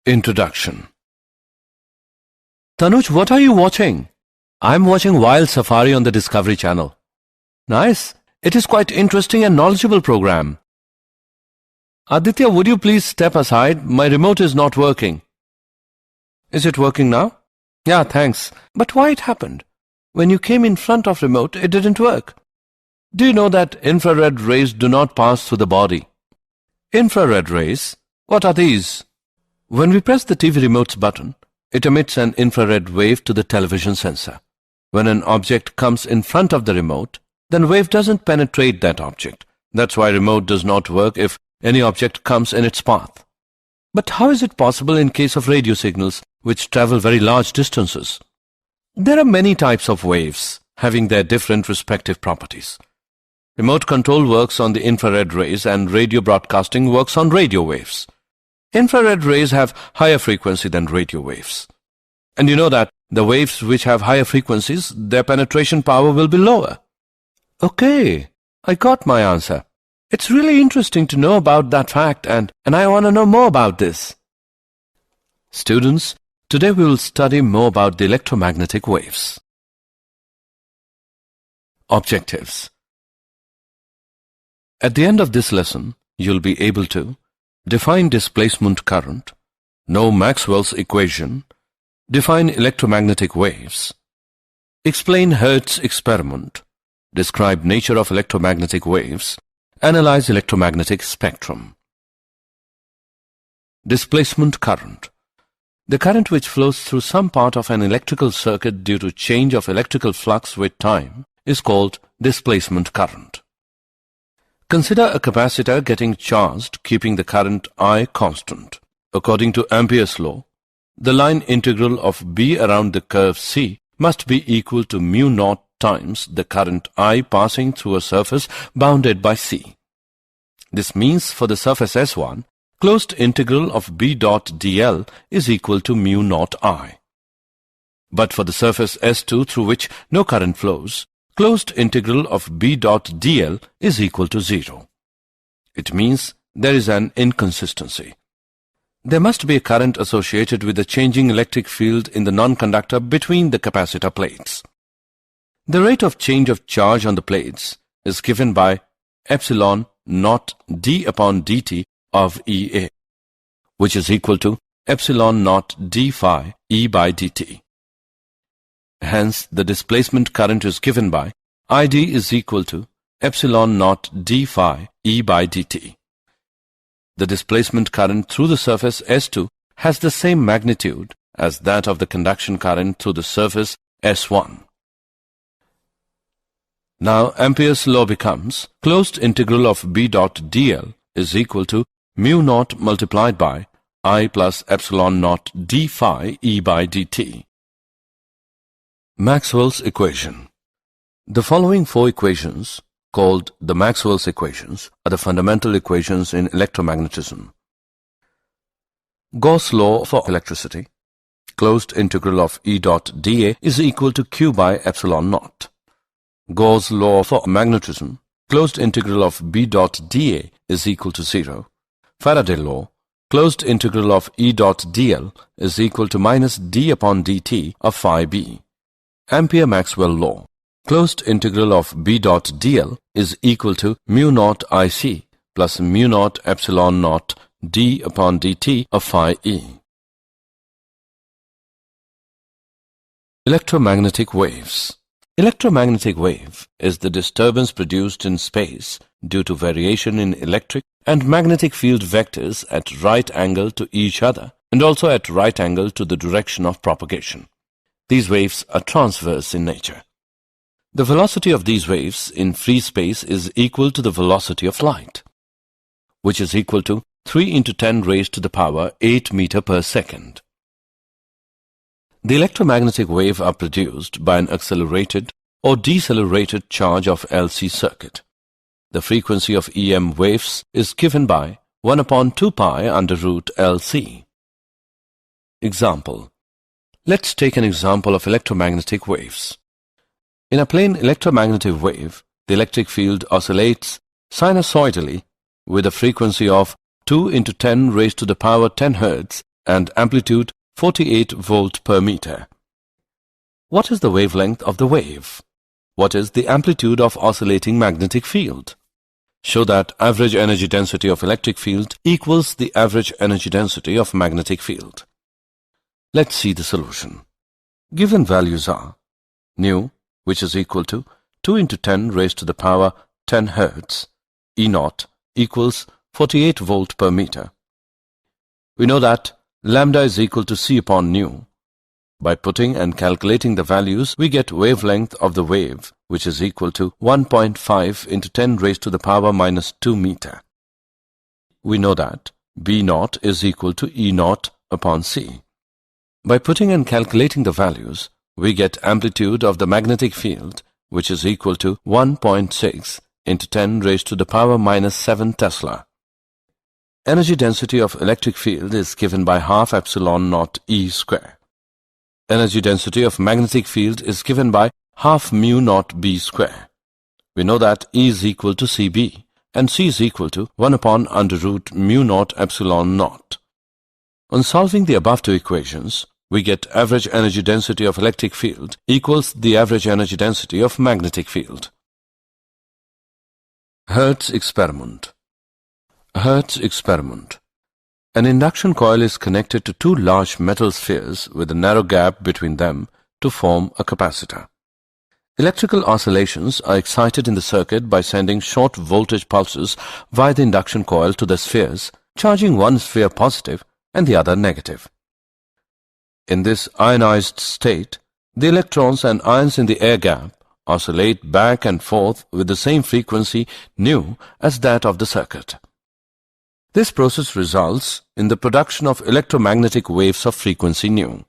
Introduction. Tanuj, what are you watching? I'm watching Wild Safari on the Discovery Channel. Nice. It is quite interesting and knowledgeable program. Aditya, would you please step aside? My remote is not working. Is it working now? Yeah, thanks. But why it happened? When you came in front of remote, it didn't work. Do you know that infrared rays do not pass through the body? Infrared rays? What are these? When we press the TV remote's button, it emits an infrared wave to the television sensor. When an object comes in front of the remote, then wave doesn't penetrate that object. That's why remote does not work if any object comes in its path. But how is it possible in case of radio signals which travel very large distances? There are many types of waves having their different respective properties. Remote control works on the infrared rays and radio broadcasting works on radio waves. Infrared rays have higher frequency than radio waves. And you know that the waves which have higher frequencies, their penetration power will be lower. Okay, I got my answer. It's really interesting to know about that fact and I want to know more about this. Students, today we will study more about the electromagnetic waves. Objectives. At the end of this lesson, you'll be able to define displacement current, know Maxwell's equation, define electromagnetic waves, explain Hertz experiment, describe nature of electromagnetic waves, analyze electromagnetic spectrum. Displacement current. The current which flows through some part of an electrical circuit due to change of electrical flux with time is called displacement current. Consider a capacitor getting charged, keeping the current I constant. According to Ampere's law, the line integral of B around the curve C must be equal to mu naught times the current I passing through a surface bounded by C. This means for the surface S1, closed integral of B dot dl is equal to mu naught I. But for the surface S2 through which no current flows, closed integral of B dot dl is equal to 0. It means there is an inconsistency. There must be a current associated with the changing electric field in the non-conductor between the capacitor plates. The rate of change of charge on the plates is given by epsilon naught d upon dt of EA, which is equal to epsilon naught d phi E by dt. Hence, the displacement current is given by ID is equal to epsilon naught d phi E by dt. The displacement current through the surface S2 has the same magnitude as that of the conduction current through the surface S1. Now, Ampere's law becomes closed integral of B dot dl is equal to mu naught multiplied by I plus epsilon naught d phi E by dt. Maxwell's equation. The following four equations, called the Maxwell's equations, are the fundamental equations in electromagnetism. Gauss' law for electricity. Closed integral of E dot dA is equal to Q by epsilon naught. Gauss' law for magnetism. Closed integral of B dot dA is equal to 0. Faraday law. Closed integral of E dot dl is equal to minus d upon dt of phi b. Ampere-Maxwell law. Closed integral of B dot dl is equal to mu naught IC plus mu naught epsilon naught d upon dt of phi e. Electromagnetic waves. Electromagnetic wave is the disturbance produced in space due to variation in electric and magnetic field vectors at right angle to each other and also at right angle to the direction of propagation. These waves are transverse in nature. The velocity of these waves in free space is equal to the velocity of light, which is equal to 3 into 10 raised to the power 8 meter per second. The electromagnetic wave are produced by an accelerated or decelerated charge of LC circuit. The frequency of EM waves is given by 1 upon 2 pi under root LC. Example. Let's take an example of electromagnetic waves. In a plane electromagnetic wave, the electric field oscillates sinusoidally with a frequency of 2 into 10 raised to the power 10 Hertz and amplitude 48 volt per meter. What is the wavelength of the wave? What is the amplitude of oscillating magnetic field? Show that average energy density of electric field equals the average energy density of magnetic field. Let's see the solution. Given values are nu, which is equal to 2 into 10 raised to the power 10 Hertz, E naught equals 48 volt per meter. We know that lambda is equal to C upon nu. By putting and calculating the values, we get wavelength of the wave, which is equal to 1.5 into 10 raised to the power minus 2 meter. We know that B naught is equal to E naught upon C. By putting and calculating the values, we get amplitude of the magnetic field, which is equal to 1.6 into 10 raised to the power minus 7 Tesla. Energy density of electric field is given by half epsilon naught E square. Energy density of magnetic field is given by half mu naught B square. We know that E is equal to CB and C is equal to 1 upon under root mu naught epsilon naught. On solving the above two equations, we get average energy density of electric field equals the average energy density of magnetic field. Hertz experiment. Hertz experiment. An induction coil is connected to two large metal spheres with a narrow gap between them to form a capacitor. Electrical oscillations are excited in the circuit by sending short voltage pulses via the induction coil to the spheres, charging one sphere positive and the other negative. In this ionized state, the electrons and ions in the air gap oscillate back and forth with the same frequency nu as that of the circuit. This process results in the production of electromagnetic waves of frequency nu.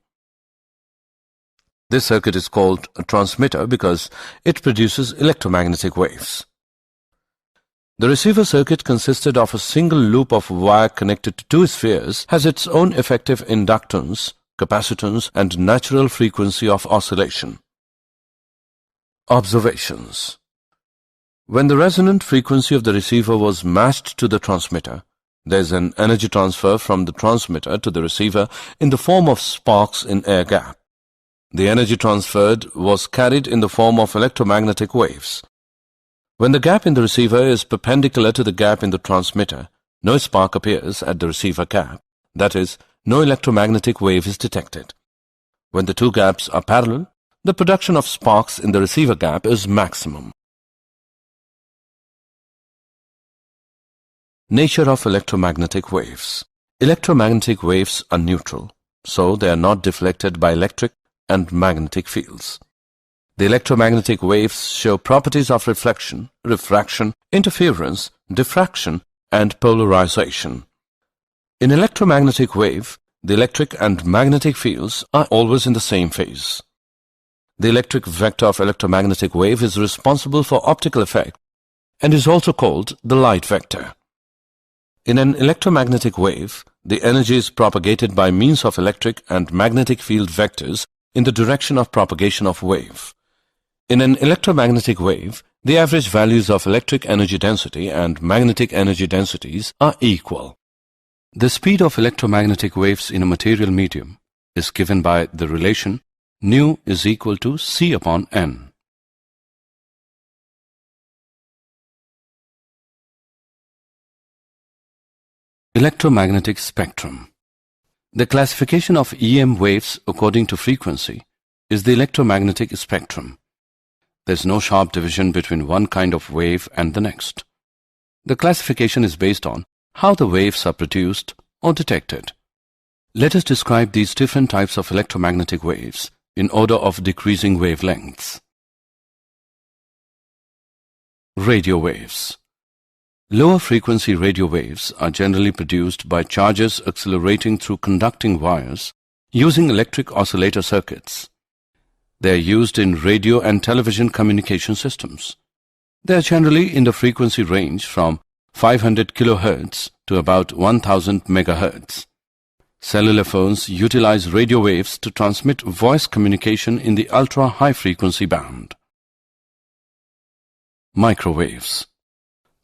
This circuit is called a transmitter because it produces electromagnetic waves. The receiver circuit consisted of a single loop of wire connected to two spheres has its own effective inductance, capacitance and natural frequency of oscillation. Observations. When the resonant frequency of the receiver was matched to the transmitter, there is an energy transfer from the transmitter to the receiver in the form of sparks in air gap. The energy transferred was carried in the form of electromagnetic waves. When the gap in the receiver is perpendicular to the gap in the transmitter, no spark appears at the receiver gap. That is, no electromagnetic wave is detected. When the two gaps are parallel, the production of sparks in the receiver gap is maximum. Nature of electromagnetic waves. Electromagnetic waves are neutral, so they are not deflected by electric and magnetic fields. The electromagnetic waves show properties of reflection, refraction, interference, diffraction, and polarization. In electromagnetic wave, the electric and magnetic fields are always in the same phase. The electric vector of electromagnetic wave is responsible for optical effect and is also called the light vector. In an electromagnetic wave, the energy is propagated by means of electric and magnetic field vectors in the direction of propagation of wave. In an electromagnetic wave, the average values of electric energy density and magnetic energy densities are equal. The speed of electromagnetic waves in a material medium is given by the relation nu is equal to C upon N. Electromagnetic spectrum. The classification of EM waves according to frequency is the electromagnetic spectrum. There is no sharp division between one kind of wave and the next. The classification is based on how the waves are produced or detected. Let us describe these different types of electromagnetic waves in order of decreasing wavelengths. Radio waves. Lower frequency radio waves are generally produced by charges accelerating through conducting wires using electric oscillator circuits. They are used in radio and television communication systems. They are generally in the frequency range from 500 kHz to about 1000 MHz. Cellular phones utilize radio waves to transmit voice communication in the ultra-high frequency band. Microwaves.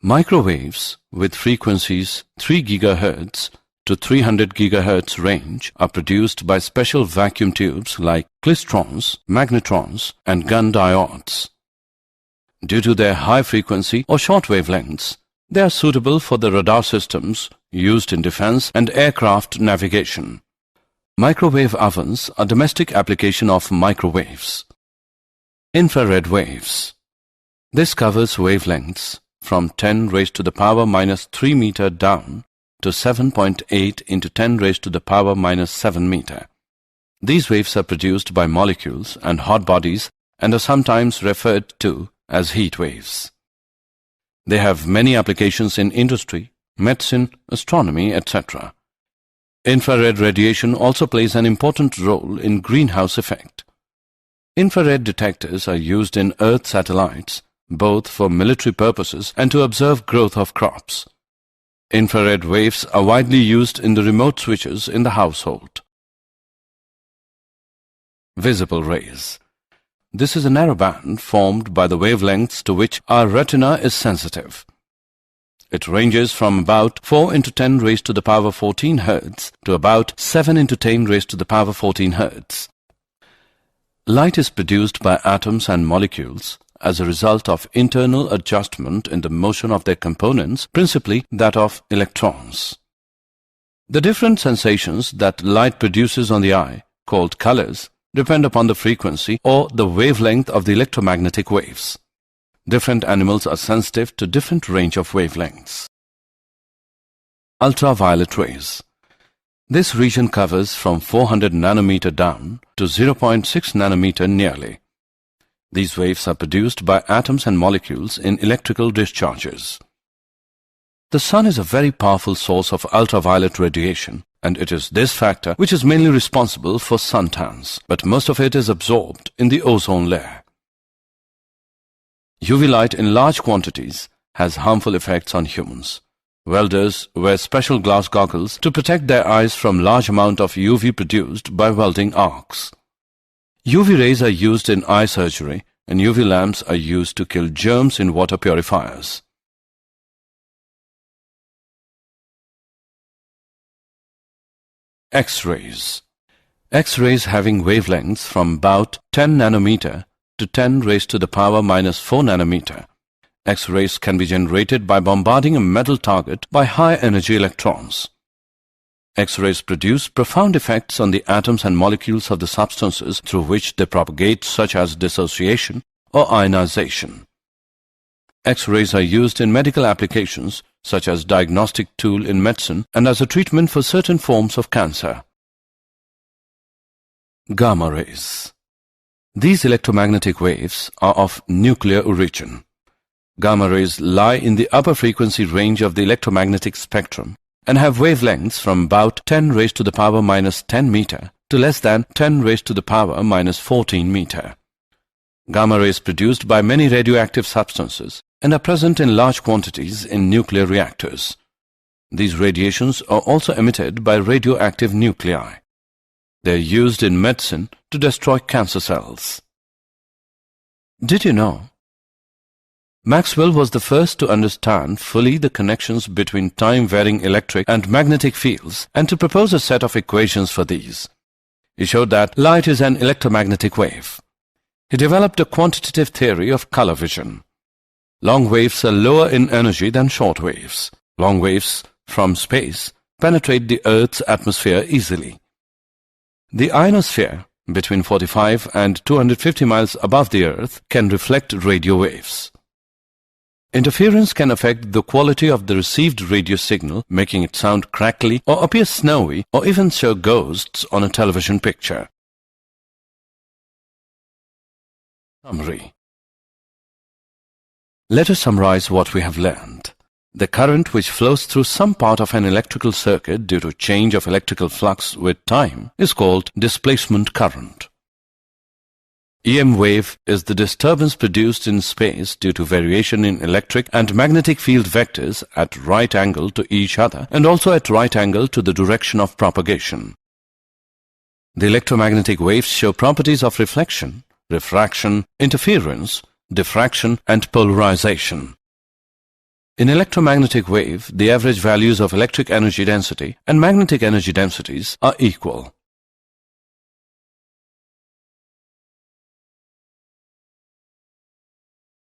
Microwaves with frequencies 3 GHz to 300 GHz range are produced by special vacuum tubes like klystrons, magnetrons, and gun diodes. Due to their high frequency or short wavelengths, they are suitable for the radar systems used in defense and aircraft navigation. Microwave ovens are domestic application of microwaves. Infrared waves. This covers wavelengths from 10 raised to the power minus 3 meter down to 7.8 into 10 raised to the power minus 7 meter. These waves are produced by molecules and hot bodies and are sometimes referred to as heat waves. They have many applications in industry, medicine, astronomy, etc. Infrared radiation also plays an important role in greenhouse effect. Infrared detectors are used in Earth satellites, both for military purposes and to observe growth of crops. Infrared waves are widely used in the remote switches in the household. Visible rays. This is a narrow band formed by the wavelengths to which our retina is sensitive. It ranges from about 4 into 10 raised to the power 14 Hertz to about 7 into 10 raised to the power 14 Hertz. Light is produced by atoms and molecules as a result of internal adjustment in the motion of their components, principally that of electrons. The different sensations that light produces on the eye, called colors, depend upon the frequency or the wavelength of the electromagnetic waves. Different animals are sensitive to different range of wavelengths. Ultraviolet rays. This region covers from 400 nanometer down to 0.6 nanometer nearly. These waves are produced by atoms and molecules in electrical discharges. The sun is a very powerful source of ultraviolet radiation, and it is this factor which is mainly responsible for suntans, but most of it is absorbed in the ozone layer. UV light in large quantities has harmful effects on humans. Welders wear special glass goggles to protect their eyes from large amount of UV produced by welding arcs. UV rays are used in eye surgery, and UV lamps are used to kill germs in water purifiers. X-rays. X-rays having wavelengths from about 10 nanometer to 10 raised to the power minus 4 nanometer. X-rays can be generated by bombarding a metal target by high-energy electrons. X-rays produce profound effects on the atoms and molecules of the substances through which they propagate, such as dissociation or ionization. X-rays are used in medical applications, such as diagnostic tool in medicine and as a treatment for certain forms of cancer. Gamma rays. These electromagnetic waves are of nuclear origin. Gamma rays lie in the upper frequency range of the electromagnetic spectrum and have wavelengths from about 10 raised to the power minus 10 meter to less than 10 raised to the power minus 14 meter. Gamma rays produced by many radioactive substances and are present in large quantities in nuclear reactors. These radiations are also emitted by radioactive nuclei. They are used in medicine to destroy cancer cells. Did you know? Maxwell was the first to understand fully the connections between time-varying electric and magnetic fields and to propose a set of equations for these. He showed that light is an electromagnetic wave. He developed a quantitative theory of color vision. Long waves are lower in energy than short waves. Long waves from space penetrate the Earth's atmosphere easily. The ionosphere, between 45 and 250 miles above the Earth, can reflect radio waves. Interference can affect the quality of the received radio signal, making it sound crackly or appear snowy or even show ghosts on a television picture. Summary. Let us summarize what we have learned. The current which flows through some part of an electrical circuit due to change of electrical flux with time is called displacement current. EM wave is the disturbance produced in space due to variation in electric and magnetic field vectors at right angle to each other and also at right angle to the direction of propagation. The electromagnetic waves show properties of reflection, refraction, interference, diffraction and polarization. In electromagnetic wave, the average values of electric energy density and magnetic energy densities are equal.